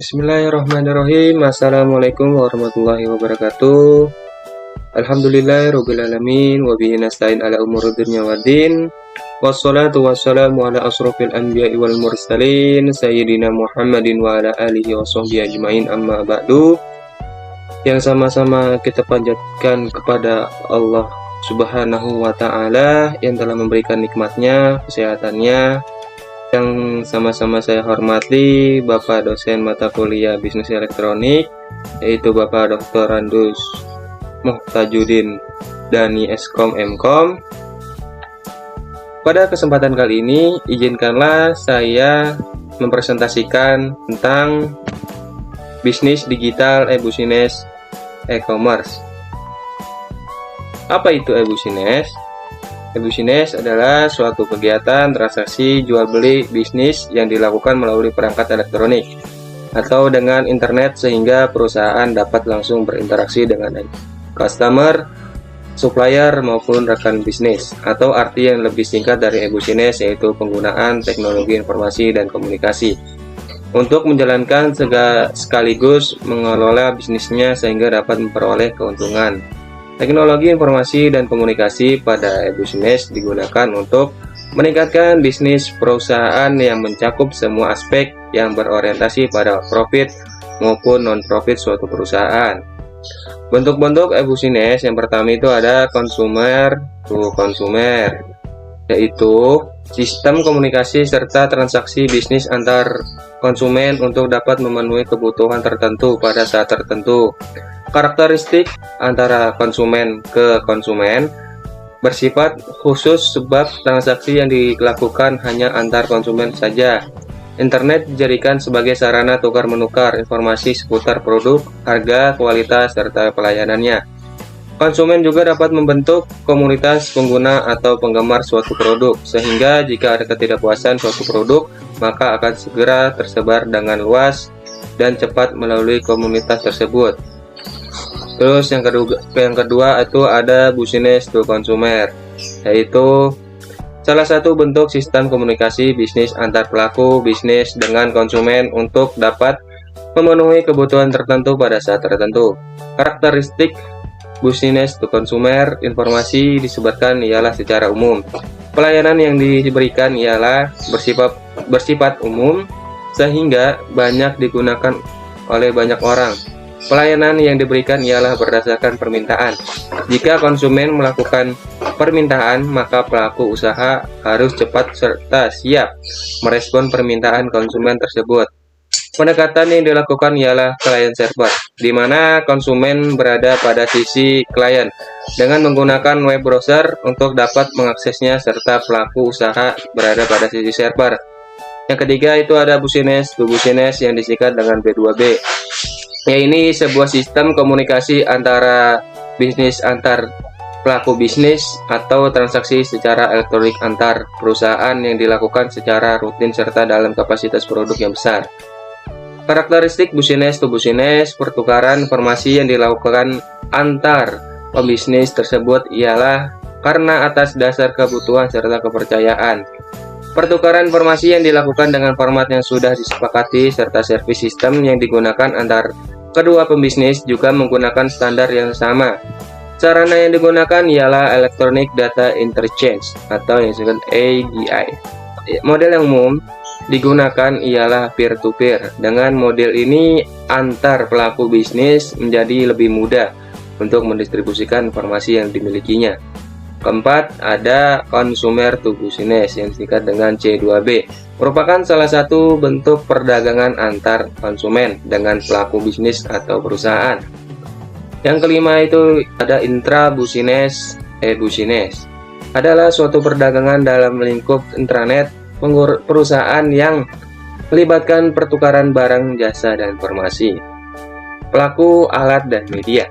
Bismillahirrahmanirrahim. Assalamualaikum warahmatullahi wabarakatuh. Alhamdulillahirabbil alamin wa bihi nasta'in ala umuri dunya waddin. Wassalatu wassalamu ala asrofil anbiya'i wal mursalin sayyidina Muhammadin wa ala alihi washabbihi ajmain, amma ba'du. Yang sama-sama kita panjatkan kepada Allah Subhanahu wa ta'ala yang telah memberikan nikmatnya, kesehatannya, yang sama-sama saya hormati Bapak dosen mata kuliah bisnis elektronik, yaitu Bapak Dr. Randus Muhtajuddin Dani Eskom Mkom. Pada kesempatan kali ini, izinkanlah saya mempresentasikan tentang bisnis digital e-business e-commerce. Apa itu e-business? E-business adalah suatu kegiatan transaksi jual beli bisnis yang dilakukan melalui perangkat elektronik atau dengan internet sehingga perusahaan dapat langsung berinteraksi dengan customer, supplier maupun rekan bisnis, atau arti yang lebih singkat dari e-business yaitu penggunaan teknologi informasi dan komunikasi untuk menjalankan sekaligus mengelola bisnisnya sehingga dapat memperoleh keuntungan. Teknologi informasi dan komunikasi pada e-business digunakan untuk meningkatkan bisnis perusahaan yang mencakup semua aspek yang berorientasi pada profit maupun non-profit suatu perusahaan. Bentuk-bentuk e-business yang pertama itu ada consumer to consumer, yaitu sistem komunikasi serta transaksi bisnis antar konsumen untuk dapat memenuhi kebutuhan tertentu pada saat tertentu. Karakteristik antara konsumen ke konsumen bersifat khusus sebab transaksi yang dilakukan hanya antar konsumen saja. Internet dijadikan sebagai sarana tukar-menukar informasi seputar produk, harga, kualitas, serta pelayanannya. Konsumen juga dapat membentuk komunitas pengguna atau penggemar suatu produk, sehingga jika ada ketidakpuasan suatu produk, maka akan segera tersebar dengan luas dan cepat melalui komunitas tersebut. Terus yang kedua itu ada business to consumer, yaitu salah satu bentuk sistem komunikasi bisnis antar pelaku bisnis dengan konsumen untuk dapat memenuhi kebutuhan tertentu pada saat tertentu. Karakteristik business to consumer informasi disebutkan ialah secara umum. Pelayanan yang diberikan ialah bersifat umum sehingga banyak digunakan oleh banyak orang. Pelayanan yang diberikan ialah berdasarkan permintaan. Jika konsumen melakukan permintaan, maka pelaku usaha harus cepat serta siap merespon permintaan konsumen tersebut. Pendekatan yang dilakukan ialah client server, di mana konsumen berada pada sisi klien dengan menggunakan web browser untuk dapat mengaksesnya, serta pelaku usaha berada pada sisi server. Yang ketiga itu ada business to business yang disingkat dengan B2B. Ya, ini sebuah sistem komunikasi antara bisnis antar pelaku bisnis atau transaksi secara elektronik antar perusahaan yang dilakukan secara rutin serta dalam kapasitas produk yang besar. Karakteristik business to business, pertukaran informasi yang dilakukan antar pebisnis tersebut ialah karena atas dasar kebutuhan serta kepercayaan. Pertukaran informasi yang dilakukan dengan format yang sudah disepakati serta servis sistem yang digunakan antar kedua pembisnis juga menggunakan standar yang sama. Sarana yang digunakan ialah Electronic Data Interchange atau yang disebut EDI. Model yang umum digunakan ialah peer-to-peer. Dengan model ini antar pelaku bisnis menjadi lebih mudah untuk mendistribusikan informasi yang dimilikinya. Keempat, ada consumer to business yang disingkat dengan C2B, merupakan salah satu bentuk perdagangan antar konsumen dengan pelaku bisnis atau perusahaan. Yang kelima itu ada intra-business e-business, adalah suatu perdagangan dalam lingkup intranet perusahaan yang melibatkan pertukaran barang, jasa, dan informasi. Pelaku alat dan media.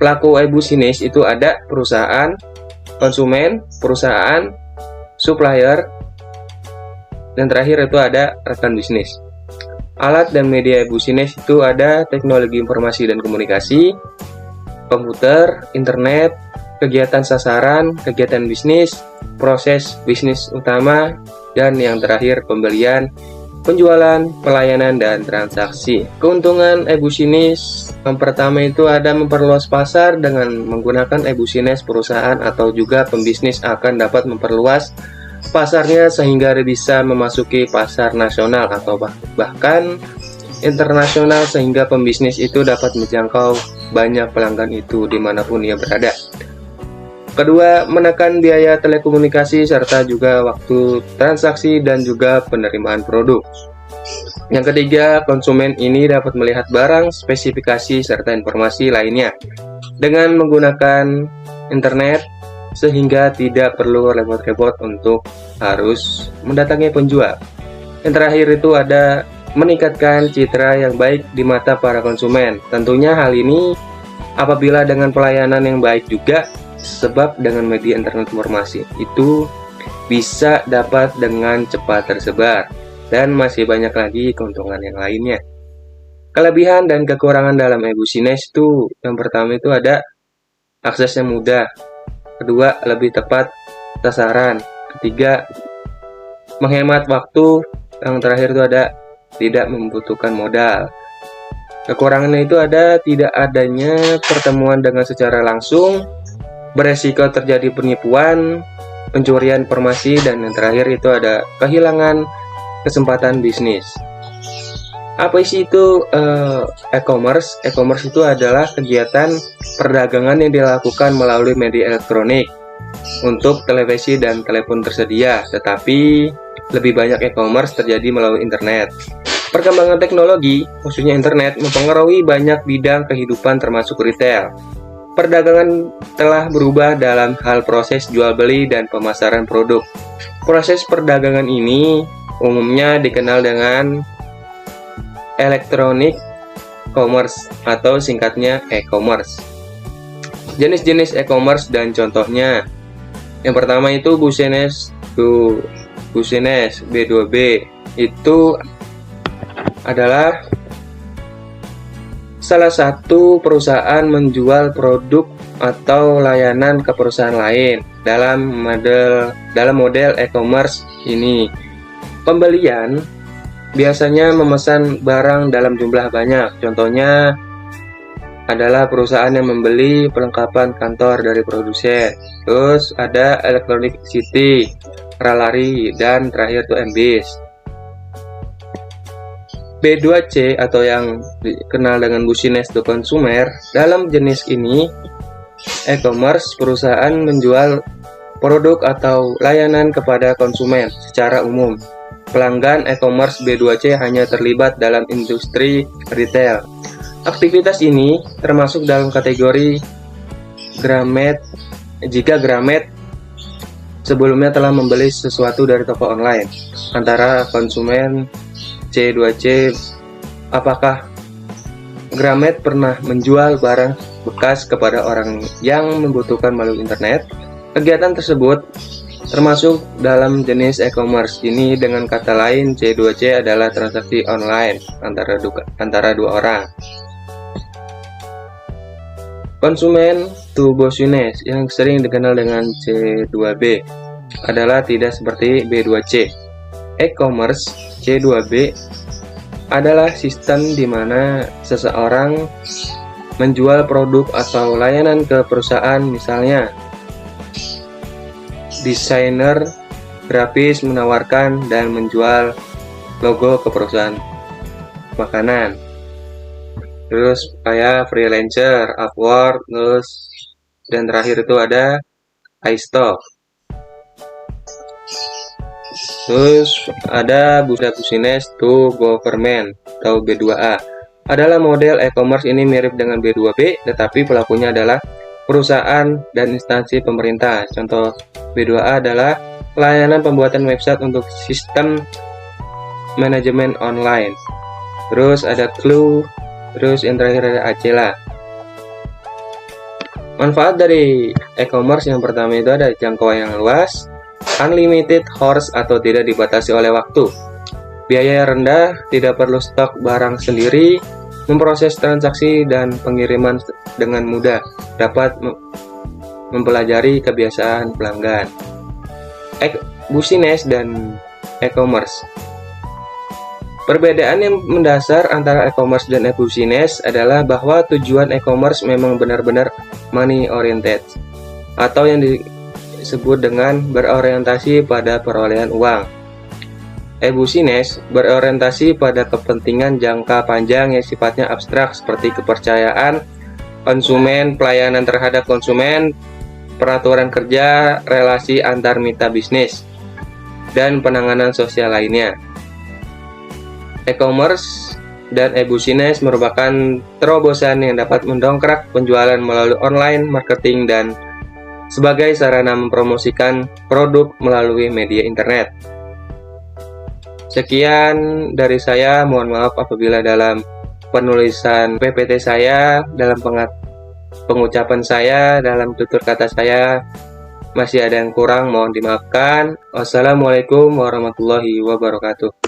Pelaku e-business itu ada perusahaan, konsumen, perusahaan, supplier, dan terakhir itu ada rekan bisnis. Alat dan media e-business itu ada teknologi informasi dan komunikasi, komputer, internet, kegiatan sasaran, kegiatan bisnis, proses bisnis utama, dan yang terakhir pembelian penjualan, pelayanan, dan transaksi. Keuntungan e-business yang pertama itu ada memperluas pasar. Dengan menggunakan e-business, perusahaan atau juga pembisnis akan dapat memperluas pasarnya sehingga bisa memasuki pasar nasional atau bahkan internasional, sehingga pembisnis itu dapat menjangkau banyak pelanggan itu dimanapun ia berada. Kedua, menekan biaya telekomunikasi serta juga waktu transaksi dan juga penerimaan produk. Yang ketiga, konsumen ini dapat melihat barang, spesifikasi, serta informasi lainnya dengan menggunakan internet, sehingga tidak perlu repot-repot untuk harus mendatangi penjual. Yang terakhir itu ada meningkatkan citra yang baik di mata para konsumen. Tentunya hal ini apabila dengan pelayanan yang baik juga, sebab dengan media internet informasi itu bisa dapat dengan cepat tersebar, dan masih banyak lagi keuntungan yang lainnya. Kelebihan dan kekurangan dalam e-business itu, yang pertama itu ada aksesnya mudah, kedua lebih tepat sasaran, ketiga menghemat waktu, yang terakhir itu ada tidak membutuhkan modal. Kekurangannya itu ada tidak adanya pertemuan dengan secara langsung, beresiko terjadi penipuan, pencurian informasi, dan yang terakhir itu ada kehilangan kesempatan bisnis. Apa sih itu e-commerce? E-commerce itu adalah kegiatan perdagangan yang dilakukan melalui media elektronik untuk televisi dan telepon tersedia, tetapi lebih banyak e-commerce terjadi melalui internet. Perkembangan teknologi, khususnya internet, mempengaruhi banyak bidang kehidupan termasuk retail. Perdagangan telah berubah dalam hal proses jual beli dan pemasaran produk. Proses perdagangan ini umumnya dikenal dengan electronic commerce atau singkatnya e-commerce. Jenis-jenis e-commerce dan contohnya. Yang pertama itu business B2B itu adalah salah satu perusahaan menjual produk atau layanan ke perusahaan lain. Dalam model e-commerce ini, pembelian biasanya memesan barang dalam jumlah banyak. Contohnya adalah perusahaan yang membeli perlengkapan kantor dari produsen. Terus ada Electronic City, Ralari, dan terakhir itu MBIS. B2C atau yang dikenal dengan business to consumer, dalam jenis ini e-commerce perusahaan menjual produk atau layanan kepada konsumen secara umum. Pelanggan e-commerce B2C hanya terlibat dalam industri retail. Aktivitas ini termasuk dalam kategori Gramet jika Gramet sebelumnya telah membeli sesuatu dari toko online. Antara konsumen C2C, apakah Gramet pernah menjual barang bekas kepada orang yang membutuhkan melalui internet? Kegiatan tersebut termasuk dalam jenis e-commerce. Ini dengan kata lain C2C adalah transaksi online antara dua orang. Konsumen to business yang sering dikenal dengan C2B adalah tidak seperti B2C. E-commerce C2B adalah sistem di mana seseorang menjual produk atau layanan ke perusahaan, misalnya desainer grafis menawarkan dan menjual logo ke perusahaan makanan. Terus kayak freelancer, Upwork, dan terakhir itu ada iStock. Terus ada business to government atau B2A. Adalah model e-commerce ini mirip dengan B2B, tetapi pelakunya adalah perusahaan dan instansi pemerintah. Contoh B2A adalah pelayanan pembuatan website untuk sistem manajemen online. Terus ada Clue, terus yang terakhir ada Acela. Manfaat dari e-commerce yang pertama itu ada jangkauan yang luas, unlimited hours atau tidak dibatasi oleh waktu, biaya yang rendah, tidak perlu stok barang sendiri, memproses transaksi dan pengiriman dengan mudah, dapat mempelajari kebiasaan pelanggan. Business dan e-commerce. Perbedaan yang mendasar antara e-commerce dan e-business adalah bahwa tujuan e-commerce memang benar-benar money oriented atau yang disebut dengan berorientasi pada perolehan uang. E-business berorientasi pada kepentingan jangka panjang yang sifatnya abstrak seperti kepercayaan konsumen, pelayanan terhadap konsumen, peraturan kerja, relasi antar mitra bisnis, dan penanganan sosial lainnya. E-commerce dan e-business merupakan terobosan yang dapat mendongkrak penjualan melalui online marketing dan sebagai sarana mempromosikan produk melalui media internet. Sekian dari saya, mohon maaf apabila dalam penulisan PPT saya, dalam pengucapan saya, dalam tutur kata saya masih ada yang kurang, mohon dimaafkan. Wassalamualaikum warahmatullahi wabarakatuh.